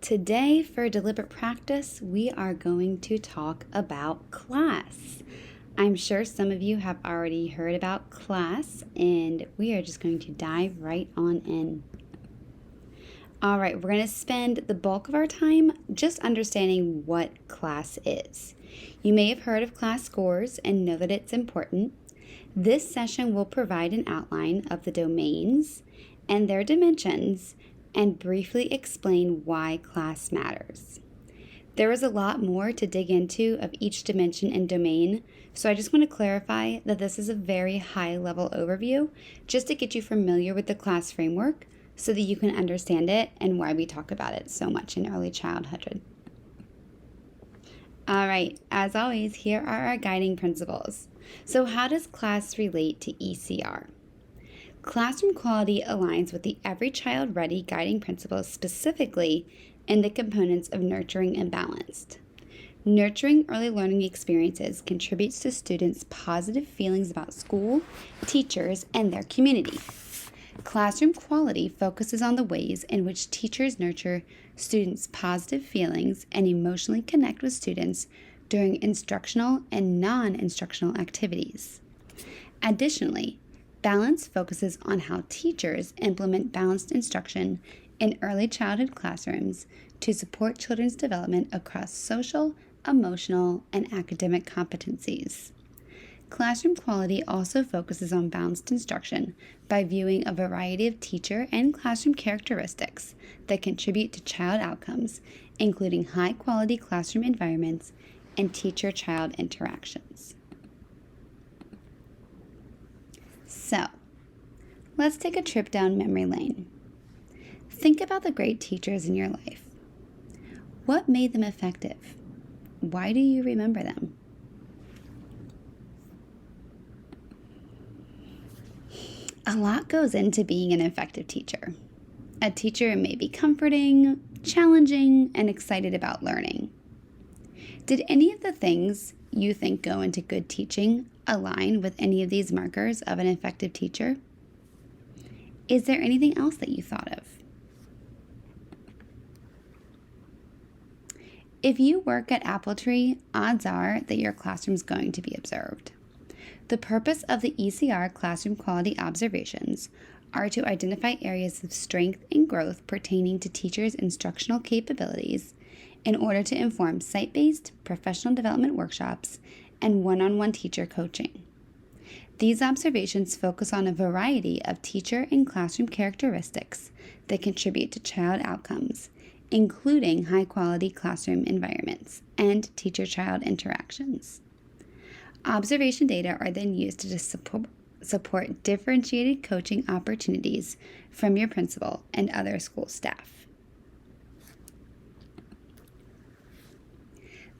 Today, for deliberate practice, we are going to talk about class. I'm sure some of you have already heard about class, and we are just going to dive right on in. All right, we're going to spend the bulk of our time just understanding what class is. You may have heard of class scores and know that it's important. This session will provide an outline of the domains and their dimensions and briefly explain why class matters. There is a lot more to dig into of each dimension and domain, so I just want to clarify that this is a very high-level overview just to get you familiar with the class framework so that you can understand it and why we talk about it so much in early childhood. All right, as always, here are our guiding principles. So how does class relate to ECR? Classroom quality aligns with the Every Child Ready guiding principles, specifically in the components of nurturing and balanced. Nurturing early learning experiences contributes to students' positive feelings about school, teachers, and their community. Classroom quality focuses on the ways in which teachers nurture students' positive feelings and emotionally connect with students during instructional and non-instructional activities. Additionally, balance focuses on how teachers implement balanced instruction in early childhood classrooms to support children's development across social, emotional, and academic competencies. Classroom quality also focuses on balanced instruction by viewing a variety of teacher and classroom characteristics that contribute to child outcomes, including high-quality classroom environments and teacher-child interactions. So, let's take a trip down memory lane. Think about the great teachers in your life. What made them effective? Why do you remember them? A lot goes into being an effective teacher. A teacher may be comforting, challenging, and excited about learning. Did any of the things you think go into good teaching align with any of these markers of an effective teacher? Is there anything else that you thought of? If you work at Appletree, odds are that your classroom's going to be observed. The purpose of the ECR classroom quality observations are to identify areas of strength and growth pertaining to teachers' instructional capabilities in order to inform site-based professional development workshops and one-on-one teacher coaching. These observations focus on a variety of teacher and classroom characteristics that contribute to child outcomes, including high-quality classroom environments and teacher-child interactions. Observation data are then used to support differentiated coaching opportunities from your principal and other school staff.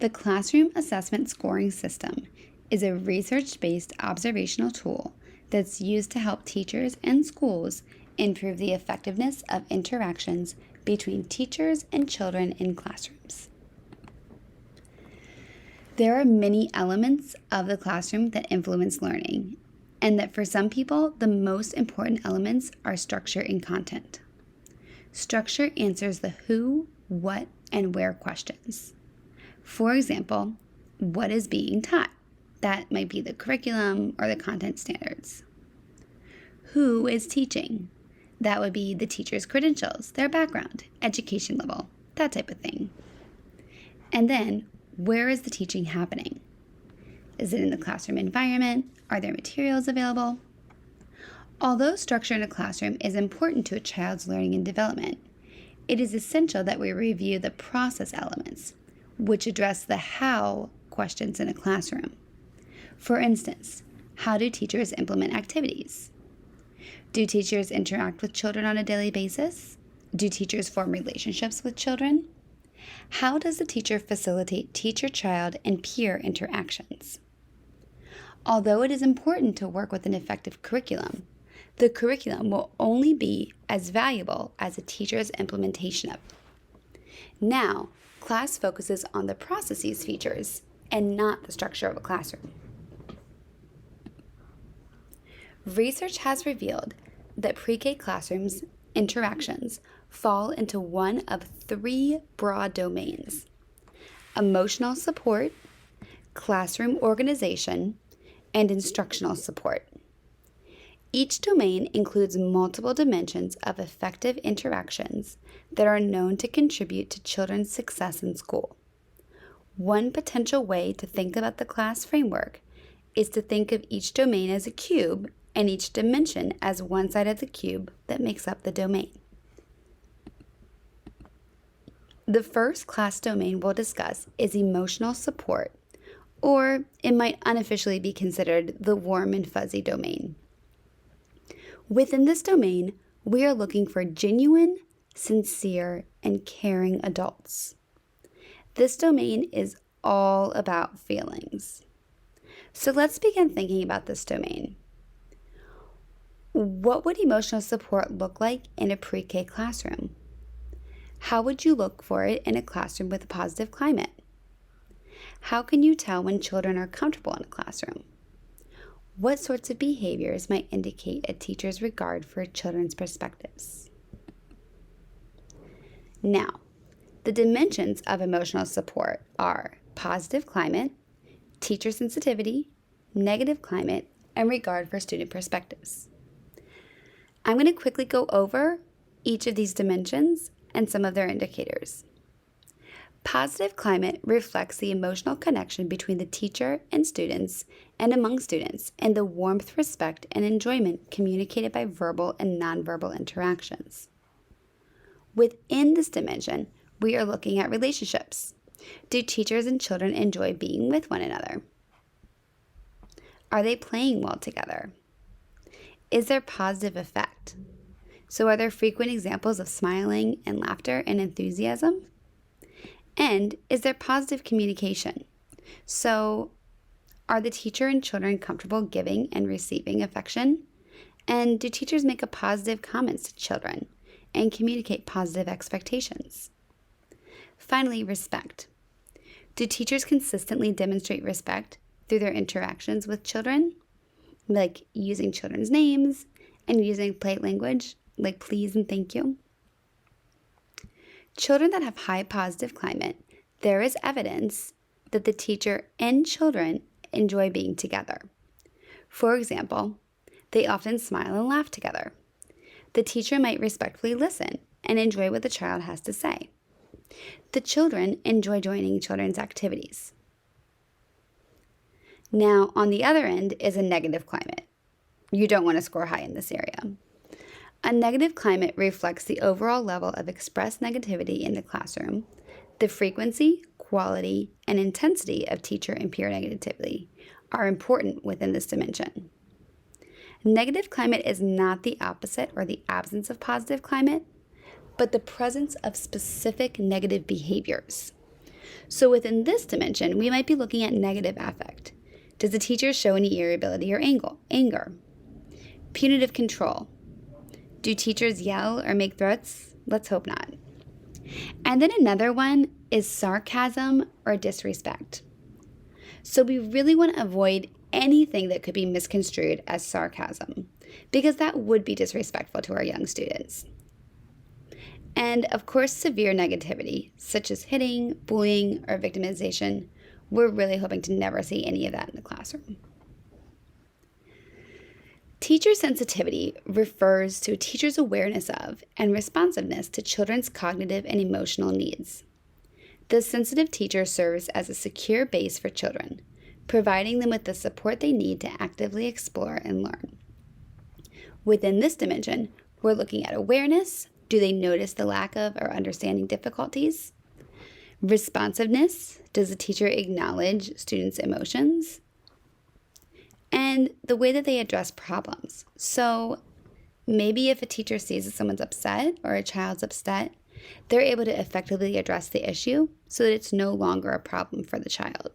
The Classroom Assessment Scoring System is a research-based observational tool that's used to help teachers and schools improve the effectiveness of interactions between teachers and children in classrooms. There are many elements of the classroom that influence learning, and that for some people, the most important elements are structure and content. Structure answers the who, what, and where questions. For example, what is being taught? That might be the curriculum or the content standards. Who is teaching? That would be the teacher's credentials, their background, education level, that type of thing. And then, where is the teaching happening? Is it in the classroom environment? Are there materials available? Although structure in a classroom is important to a child's learning and development, it is essential that we review the process elements, which address the how questions in a classroom. For instance, how do teachers implement activities? Do teachers interact with children on a daily basis? Do teachers form relationships with children? How does the teacher facilitate teacher-child and peer interactions? Although it is important to work with an effective curriculum, the curriculum will only be as valuable as a teacher's implementation of it. Now, class focuses on the processes features and not the structure of a classroom. Research has revealed that pre-K classrooms interactions fall into one of three broad domains: emotional support, classroom organization, and instructional support. Each domain includes multiple dimensions of effective interactions that are known to contribute to children's success in school. One potential way to think about the class framework is to think of each domain as a cube and each dimension as one side of the cube that makes up the domain. The first class domain we'll discuss is emotional support, or it might unofficially be considered the warm and fuzzy domain. Within this domain, we are looking for genuine, sincere, and caring adults. This domain is all about feelings. So let's begin thinking about this domain. What would emotional support look like in a pre-K classroom? How would you look for it in a classroom with a positive climate? How can you tell when children are comfortable in a classroom? What sorts of behaviors might indicate a teacher's regard for children's perspectives? Now, the dimensions of emotional support are positive climate, teacher sensitivity, negative climate, and regard for student perspectives. I'm going to quickly go over each of these dimensions and some of their indicators. Positive climate reflects the emotional connection between the teacher and students and among students, and the warmth, respect, and enjoyment communicated by verbal and nonverbal interactions. Within this dimension, we are looking at relationships. Do teachers and children enjoy being with one another? Are they playing well together? Is there positive effect? So are there frequent examples of smiling and laughter and enthusiasm? And is there positive communication? So are the teacher and children comfortable giving and receiving affection? And do teachers make a positive comments to children and communicate positive expectations? Finally, respect. Do teachers consistently demonstrate respect through their interactions with children, like using children's names and using polite language like please and thank you? Children that have high positive climate, there is evidence that the teacher and children enjoy being together. For example, they often smile and laugh together. The teacher might respectfully listen and enjoy what the child has to say. The children enjoy joining children's activities. Now, on the other end is a negative climate. You don't want to score high in this area. A negative climate reflects the overall level of expressed negativity in the classroom. The frequency, quality, and intensity of teacher and peer negativity are important within this dimension. Negative climate is not the opposite or the absence of positive climate, but the presence of specific negative behaviors. So within this dimension, we might be looking at negative affect. Does the teacher show any irritability or anger? Punitive control. Do teachers yell or make threats? Let's hope not. And then another one is sarcasm or disrespect. So we really want to avoid anything that could be misconstrued as sarcasm, because that would be disrespectful to our young students. And of course, severe negativity, such as hitting, bullying, or victimization. We're really hoping to never see any of that in the classroom. Teacher sensitivity refers to a teacher's awareness of and responsiveness to children's cognitive and emotional needs. The sensitive teacher serves as a secure base for children, providing them with the support they need to actively explore and learn. Within this dimension, we're looking at awareness. Do they notice the lack of or understanding difficulties? Responsiveness. Does the teacher acknowledge students' emotions? And the way that they address problems. So maybe if a teacher sees that someone's upset or a child's upset, they're able to effectively address the issue so that it's no longer a problem for the child.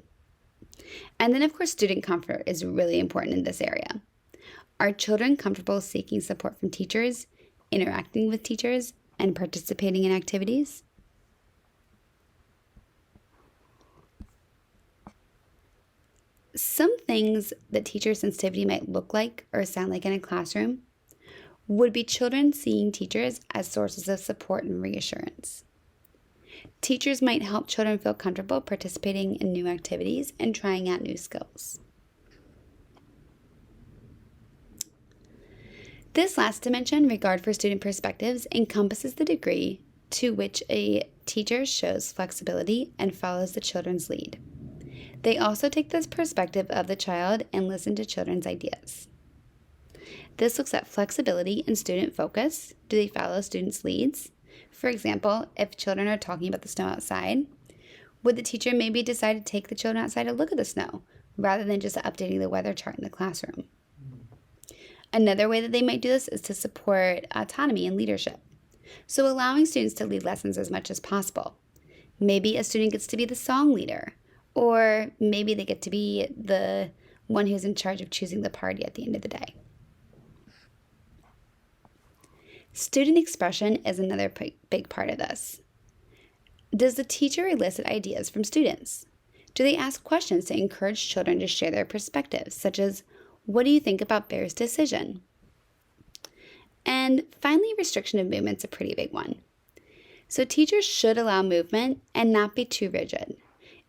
And then, of course, student comfort is really important in this area. Are children comfortable seeking support from teachers, interacting with teachers, and participating in activities? Some things that teacher sensitivity might look like or sound like in a classroom would be children seeing teachers as sources of support and reassurance. Teachers might help children feel comfortable participating in new activities and trying out new skills. This last dimension, regard for student perspectives, encompasses the degree to which a teacher shows flexibility and follows the children's lead. They also take this perspective of the child and listen to children's ideas. This looks at flexibility and student focus. Do they follow students' leads? For example, if children are talking about the snow outside, would the teacher maybe decide to take the children outside to look at the snow rather than just updating the weather chart in the classroom? Another way that they might do this is to support autonomy and leadership. So allowing students to lead lessons as much as possible. Maybe a student gets to be the song leader, or maybe they get to be the one who's in charge of choosing the party at the end of the day. Student expression is another big part of this. Does the teacher elicit ideas from students? Do they ask questions to encourage children to share their perspectives, such as, what do you think about Bear's decision? And finally, restriction of movement is a pretty big one. So teachers should allow movement and not be too rigid.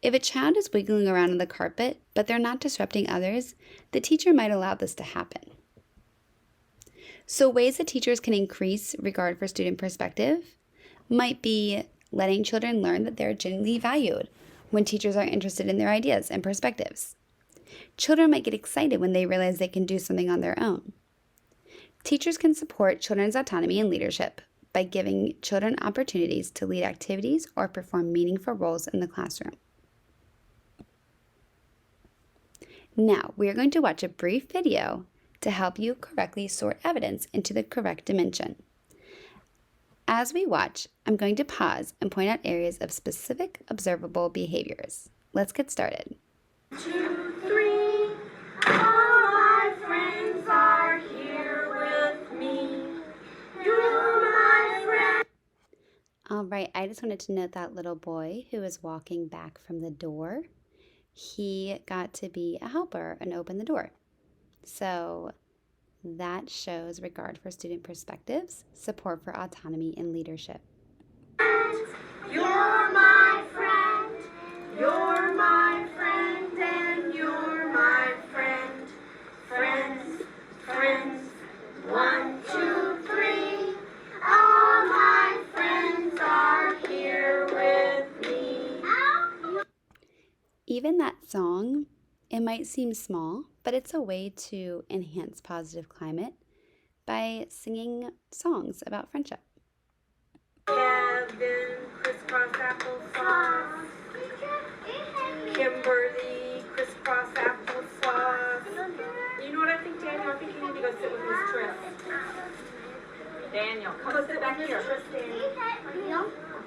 If a child is wiggling around on the carpet, but they're not disrupting others, the teacher might allow this to happen. So ways that teachers can increase regard for student perspective might be letting children learn that they're genuinely valued when teachers are interested in their ideas and perspectives. Children might get excited when they realize they can do something on their own. Teachers can support children's autonomy and leadership by giving children opportunities to lead activities or perform meaningful roles in the classroom. Now, we are going to watch a brief video to help you correctly sort evidence into the correct dimension. As we watch, I'm going to pause and point out areas of specific observable behaviors. Let's get started. 2, 3, all my friends are here with me. You're my friend. All right, I just wanted to note that little boy who was walking back from the door. He got to be a helper and open the door. So that shows regard for student perspectives, support for autonomy and leadership. You're my friend. You're my friend and you're my friend. Friends, friends. 1, 2, 3. All my friends are here with me. Even that song, it might seem small, but it's a way to enhance positive climate by singing songs about friendship. Kevin, crisscross applesauce. Kimberly, crisscross applesauce. You know what I think, Daniel? I think you need to go sit with Miss Triss. Daniel, come sit back here. Okay,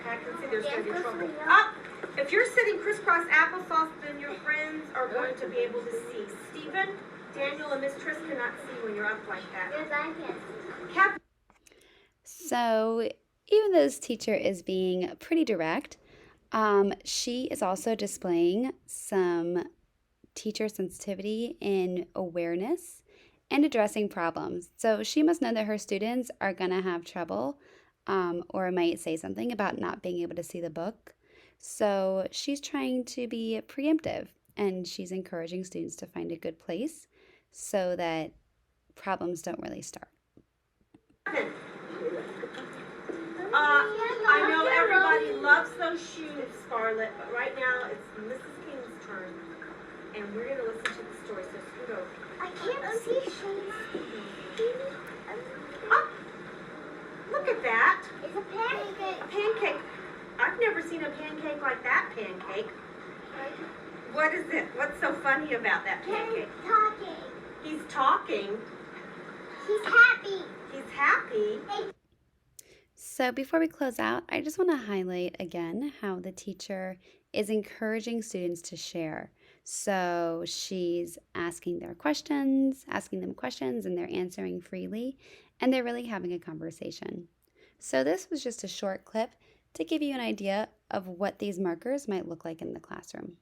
I can see there's going to be trouble. Up! If you're sitting crisscross applesauce, then your friends are going to be able to see. Stephen, Daniel, and Miss Triss cannot see when you're up like that. Yes, I can. So even though this teacher is being pretty direct, she is also displaying some teacher sensitivity in awareness and addressing problems. So she must know that her students are going to have trouble or might say something about not being able to see the book. So she's trying to be preemptive, and she's encouraging students to find a good place so that problems don't really start. I know everybody loves those shoes, Scarlett, but right now it's Mrs. King's turn, and we're going to listen to the story, so scoot over. I can't see shoes. Oh, look at that. It's a pancake. A pancake. I've never seen a pancake like that pancake. What is it? What's so funny about that pancake? He's talking. He's talking. He's happy. He's happy. So before we close out, I just want to highlight again how the teacher is encouraging students to share. So she's asking them questions, and they're answering freely, and they're really having a conversation. So this was just a short clip to give you an idea of what these markers might look like in the classroom.